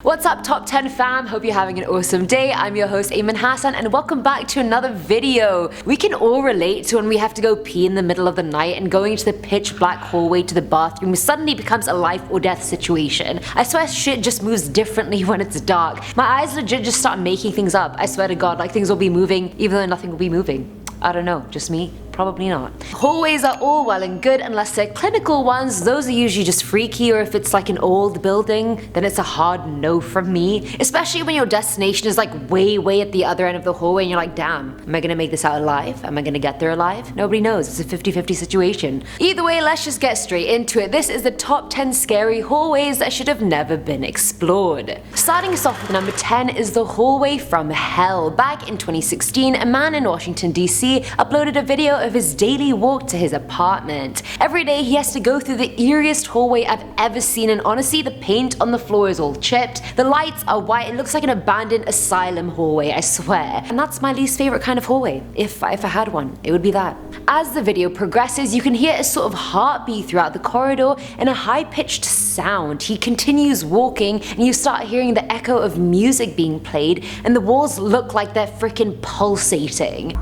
What's up, Top 10 fam? Hope you're having an awesome day. I'm your host Ayman Hassan and welcome back to another video. We can all relate to when we have to go pee in the middle of the night and going into the pitch black hallway to the bathroom suddenly becomes a life or death situation. I swear shit just moves differently when it's dark. My eyes legit just start making things up. I swear to God, like things will be moving even though nothing will be moving. I don't know, just me? Probably not. Hallways are all well and good unless they're clinical ones. Those are usually just freaky, or if it's like an old building, then it's a hard no from me. Especially when your destination is like way at the other end of the hallway and you're like, damn, am I gonna make this out alive? Am I gonna get there alive? Nobody knows, it's a 50-50 situation. Either way, let's just get straight into it. This is the top 10 scary hallways that should have never been explored. Starting us off with number 10 is the hallway from hell. Back in 2016, a man in Washington DC uploaded a video of his daily walk to his apartment. Every day he has to go through the eeriest hallway I've ever seen, and honestly the paint on the floor is all chipped, the lights are white, it looks like an abandoned asylum hallway, I swear. And that's my least favorite kind of hallway. If I had one, it would be that. As the video progresses, you can hear a sort of heartbeat throughout the corridor and a high-pitched sound. He continues walking and you start hearing the echo of music being played, and the walls look like they're freaking pulsating.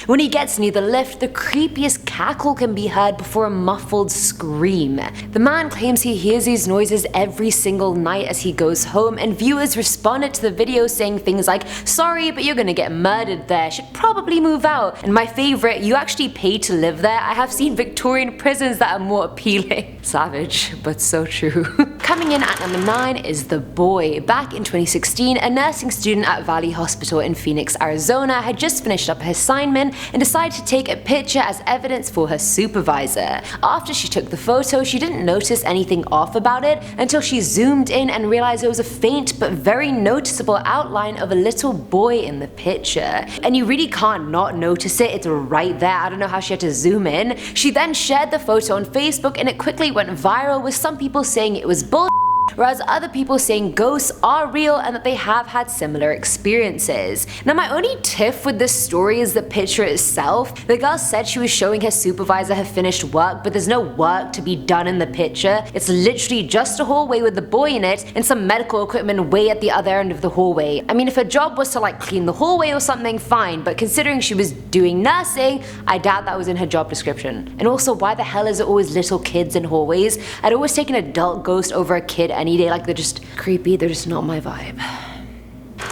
When he gets near the lift, the creepiest cackle can be heard before a muffled scream. The man claims he hears these noises every single night as he goes home, and viewers responded to the video saying things like, "Sorry, but you're gonna get murdered there, should probably move out." And my favorite, "You actually paid to live there? I have seen Victorian prisons that are more appealing." Savage, but so true. Coming in at number 9 is The Boy. Back in 2016, a nursing student at Valley Hospital in Phoenix, Arizona had just finished up her assignment and decided to take a picture as evidence for her supervisor. After she took the photo, she didn't notice anything off about it until she zoomed in and realized there was a faint but very noticeable outline of a little boy in the picture. And you really can't not notice it, it's right there. I don't know how she had to zoom in. She then shared the photo on Facebook and it quickly went viral, with some people saying it was bull, whereas other people saying ghosts are real and that they have had similar experiences. Now my only tiff with this story is the picture itself. The girl said she was showing her supervisor her finished work, but there's no work to be done in the picture. It's literally just a hallway with the boy in it and some medical equipment way at the other end of the hallway. I mean, if her job was to like clean the hallway or something, fine, but considering she was doing nursing, I doubt that was in her job description. And also, why the hell is it always little kids in hallways? I'd always take an adult ghost over a kid any day. Like, they're just creepy, they're just not my vibe.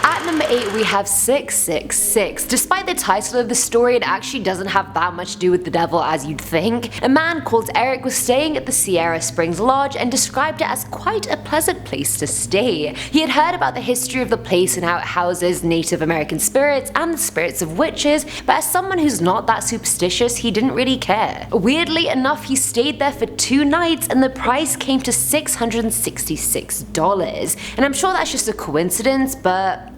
At number 8 we have 666. Despite the title of the story, it actually doesn't have that much to do with the devil as you'd think. A man called Eric was staying at the Sierra Springs Lodge and described it as quite a pleasant place to stay. He had heard about the history of the place and how it houses Native American spirits and the spirits of witches, but as someone who's not that superstitious, he didn't really care. Weirdly enough, he stayed there for 2 nights and the price came to $666. And I'm sure that's just a coincidence, but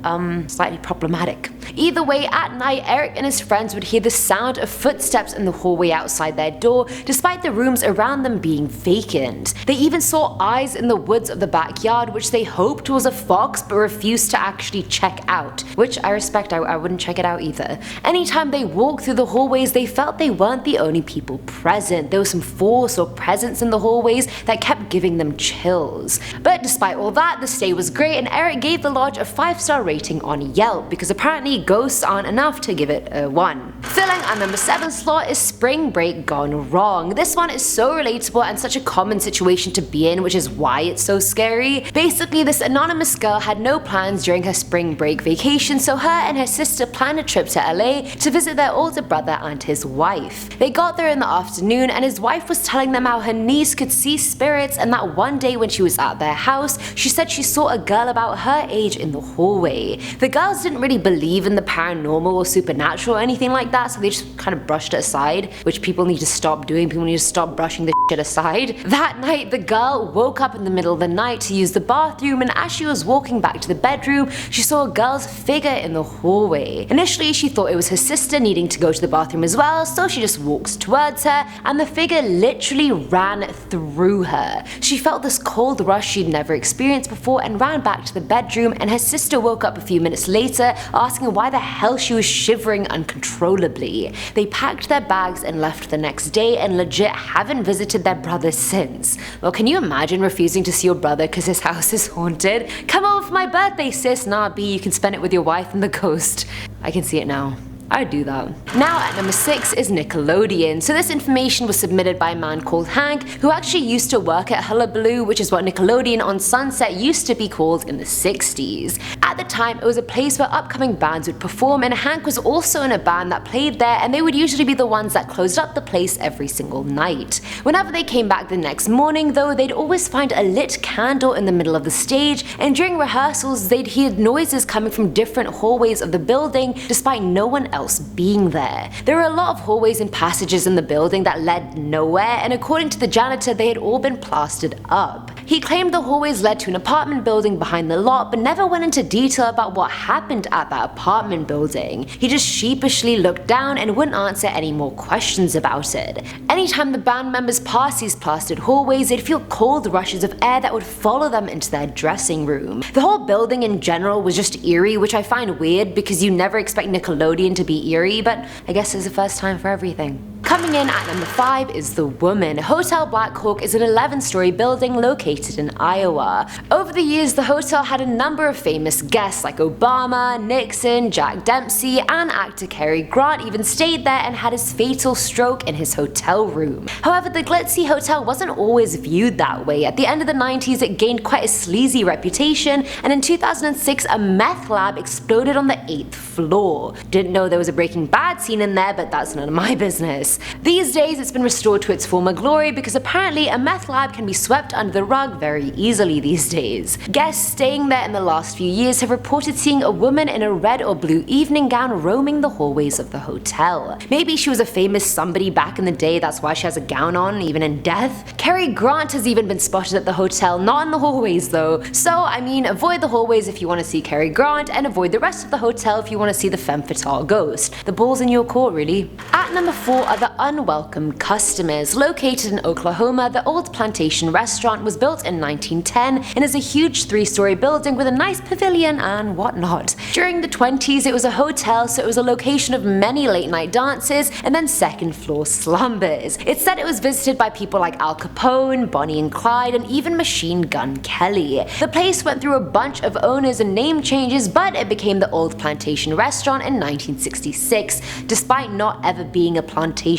slightly problematic. Either way, at night, Eric and his friends would hear the sound of footsteps in the hallway outside their door, despite the rooms around them being vacant. They even saw eyes in the woods of the backyard, which they hoped was a fox but refused to actually check out, which I respect. I wouldn't check it out either. Anytime they walked through the hallways, they felt they weren't the only people present. There was some force or presence in the hallways that kept giving them chills. But despite all that, the stay was great and Eric gave the lodge a 5-star rating on Yelp, because apparently ghosts aren't enough to give it a 1. Filling our number 7 slot is Spring Break Gone Wrong. This one is so relatable and such a common situation to be in, which is why it's so scary. Basically, this anonymous girl had no plans during her spring break vacation, so her and her sister planned a trip to LA to visit their older brother and his wife. They got there in the afternoon and his wife was telling them how her niece could see spirits, and that one day when she was at their house, she said she saw a girl about her age in the hallway. The girls didn't really believe in the paranormal or supernatural or anything like that, so they just kind of brushed it aside, which people need to stop doing. People need to stop brushing the shit aside. That night, the girl woke up in the middle of the night to use the bathroom, and as she was walking back to the bedroom, she saw a girl's figure in the hallway. Initially, she thought it was her sister needing to go to the bathroom as well, so she just walks towards her, and the figure literally ran through her. She felt this cold rush she'd never experienced before and ran back to the bedroom, and her sister woke up up a few minutes later, asking why the hell she was shivering uncontrollably. They packed their bags and left the next day and legit haven't visited their brother since. Well, can you imagine refusing to see your brother because his house is haunted? Come over for my birthday, sis. Nah, B, you can spend it with your wife and the ghost. I can see it now. I'd do that. Now at number 6 is Nickelodeon. So this information was submitted by a man called Hank, who actually used to work at Hullabaloo, which is what Nickelodeon on Sunset used to be called in the 60s. At the time, it was a place where upcoming bands would perform, and Hank was also in a band that played there, and they would usually be the ones that closed up the place every single night. Whenever they came back the next morning though, they'd always find a lit candle in the middle of the stage, and during rehearsals they'd hear noises coming from different hallways of the building despite no one else being there. There were a lot of hallways and passages in the building that led nowhere, and according to the janitor, they had all been plastered up. He claimed the hallways led to an apartment building behind the lot, but never went into detail about what happened at that apartment building. He just sheepishly looked down and wouldn't answer any more questions about it. Anytime the band members passed these plastered hallways, they'd feel cold rushes of air that would follow them into their dressing room. The whole building in general was just eerie, which I find weird because you never expect Nickelodeon to be eerie, but I guess it's the first time for everything. Coming in at number 5 is The Woman. Hotel Black Hawk is an 11-story building located in Iowa. Over the years, the hotel had a number of famous guests like Obama, Nixon, Jack Dempsey, and actor Cary Grant even stayed there and had his fatal stroke in his hotel room. However, the glitzy hotel wasn't always viewed that way. At the end of the 90s, it gained quite a sleazy reputation, and in 2006, a meth lab exploded on the 8th floor. Didn't know there was a Breaking Bad scene in there, but that's none of my business. These days it's been restored to its former glory because apparently a meth lab can be swept under the rug very easily these days. Guests staying there in the last few years have reported seeing a woman in a red or blue evening gown roaming the hallways of the hotel. Maybe she was a famous somebody back in the day, that's why she has a gown on even in death. Cary Grant has even been spotted at the hotel, not in the hallways though. So I mean, avoid the hallways if you want to see Cary Grant, and avoid the rest of the hotel if you want to see the femme fatale ghost. The ball's in your court really. At number 4 are the Unwelcome Customers. Located in Oklahoma, the Old Plantation restaurant was built in 1910 and is a huge 3-story building with a nice pavilion and whatnot. During the 20s, it was a hotel, so it was a location of many late night dances and then second floor slumbers. It's said it was visited by people like Al Capone, Bonnie and Clyde, and even Machine Gun Kelly. The place went through a bunch of owners and name changes, but it became the Old Plantation restaurant in 1966, despite not ever being a plantation.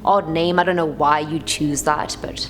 Odd name, I don't know why you'd choose that, but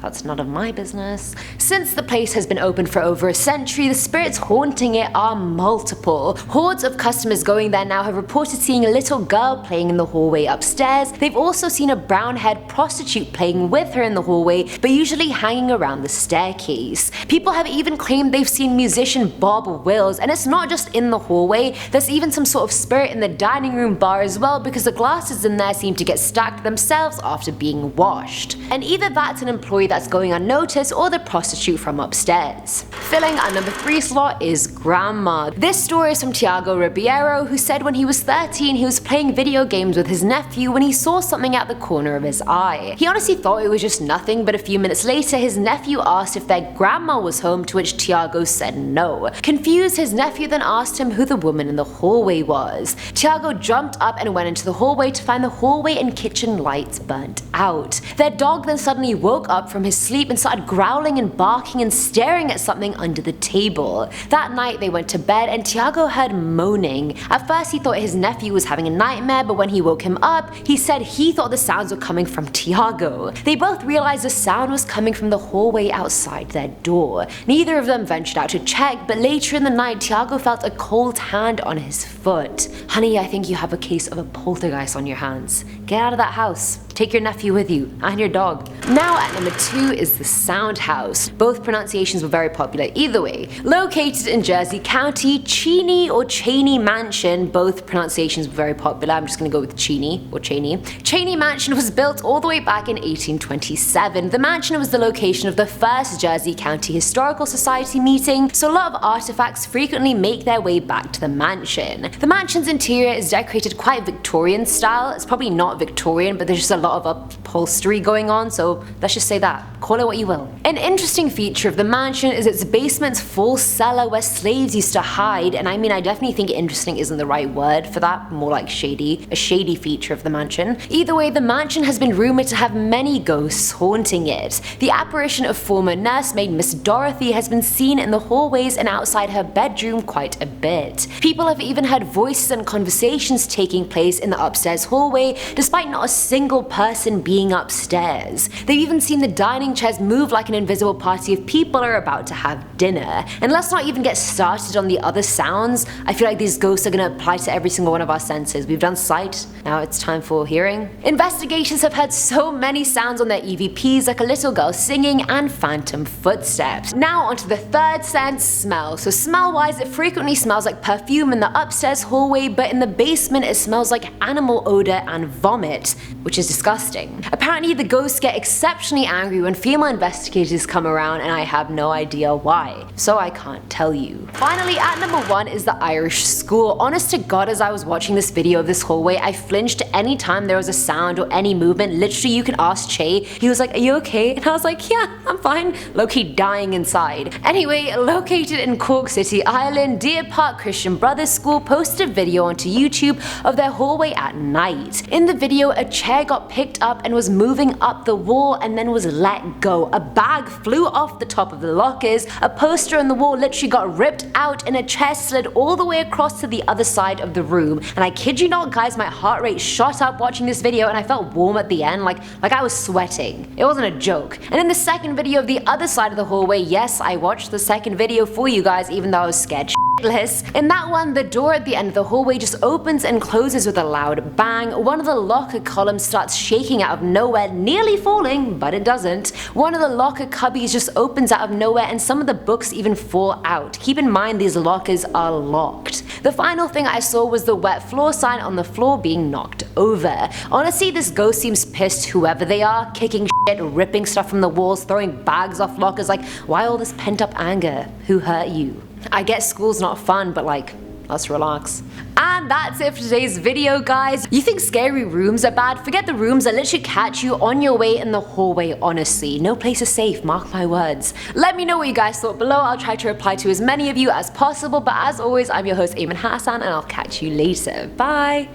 that's none of my business. Since the place has been open for over a century, the spirits haunting it are multiple. Hordes of customers going there now have reported seeing a little girl playing in the hallway upstairs. They've also seen a brown-haired prostitute playing with her in the hallway, but usually hanging around the staircase. People have even claimed they've seen musician Bob Wills, and it's not just in the hallway, there's even some sort of spirit in the dining room bar as well, because the glasses in there seem to get stacked themselves after being washed. And either that's an employee that's going unnoticed or the prostitute from upstairs. Filling our number 3 slot is Grandma. This story is from Tiago Ribeiro, who said when he was 13 he was playing video games with his nephew when he saw something out the corner of his eye. He honestly thought it was just nothing, but a few minutes later his nephew asked if their grandma was home, to which Tiago said no. Confused, his nephew then asked him who the woman in the hallway was. Tiago jumped up and went into the hallway to find the hallway and kitchen lights burnt out. Their dog then suddenly woke up from his sleep and started growling and barking and staring at something under the table. That night they went to bed and Tiago heard moaning. At first he thought his nephew was having a nightmare, but when he woke him up, he said he thought the sounds were coming from Tiago. They both realized the sound was coming from the hallway outside their door. Neither of them ventured out to check, but later in the night Tiago felt a cold hand on his foot. Honey, I think you have a case of a poltergeist on your hands. Get out of that house. Take your nephew with you, and your dog. Now at number 2 is the Sound House. Both pronunciations were very popular either way. Located in Jersey County, Cheney or Cheney Mansion, both pronunciations were very popular. I'm just gonna go with Cheney or Cheney. Cheney Mansion was built all the way back in 1827. The mansion was the location of the first Jersey County Historical Society meeting, so a lot of artifacts frequently make their way back to the mansion. The mansion's interior is decorated quite Victorian style. It's probably not Victorian, but there's just a lot of upholstery going on, so let's just say that. Call it what you will. An interesting feature of the mansion is its basement's full cellar where slaves used to hide, and I mean, I definitely think interesting isn't the right word for that, more like shady. A shady feature of the mansion. Either way, the mansion has been rumored to have many ghosts haunting it. The apparition of former nursemaid Miss Dorothy has been seen in the hallways and outside her bedroom quite a bit. People have even heard voices and conversations taking place in the upstairs hallway, despite not a single person being upstairs. They've even seen the dining chairs move like an invisible party of people are about to have dinner. And let's not even get started on the other sounds. I feel like these ghosts are going to apply to every single one of our senses. We've done sight, now it's time for hearing. Investigators have heard so many sounds on their EVPs, like a little girl singing and phantom footsteps. Now onto the third sense, smell. So smell wise, it frequently smells like perfume in the upstairs hallway, but in the basement it smells like animal odor and vomit, which is disgusting. Apparently the ghosts get exceptionally angry when female investigators come around, and I have no idea why, so I can't tell you. Finally, at number 1 is the Irish School. Honest to God, as I was watching this video of this hallway, I flinched anytime there was a sound or any movement. Literally, you could ask Che. He was like, "Are you okay?" And I was like, "Yeah, I'm fine." Low-key dying inside. Anyway, located in Cork City, Ireland, Deer Park Christian Brothers School posted a video onto YouTube of their hallway at night. In the video, a chair got picked up and was moving up the wall and then was let go. A bag flew off the top of the lockers, a poster on the wall literally got ripped out, and a chair slid all the way across to the other side of the room. And I kid you not, guys, my heart rate shot up watching this video and I felt warm at the end, like I was sweating. It wasn't a joke. And in the second video of the other side of the hallway, yes, I watched the second video for you guys even though I was scared shitless. In that one, the door at the end of the hallway just opens and closes with a loud bang. One of the locker columns starts shaking out of nowhere, nearly falling, but it doesn't. One of the locker cubbies just opens out of nowhere and some of the books even fall out. Keep in mind these lockers are locked. The final thing I saw was the wet floor sign on the floor being knocked over. Honestly, this ghost seems pissed whoever they are, kicking shit, ripping stuff from the walls, throwing bags off lockers. Like, why all this pent up anger? Who hurt you? I get school's not fun, but like, let's relax. And that's it for today's video, guys. You think scary rooms are bad? Forget the rooms that literally catch you on your way in the hallway, honestly. No place is safe, mark my words. Let me know what you guys thought below. I'll try to reply to as many of you as possible, but as always, I'm your host, Eamon Hassan, and I'll catch you later. Bye!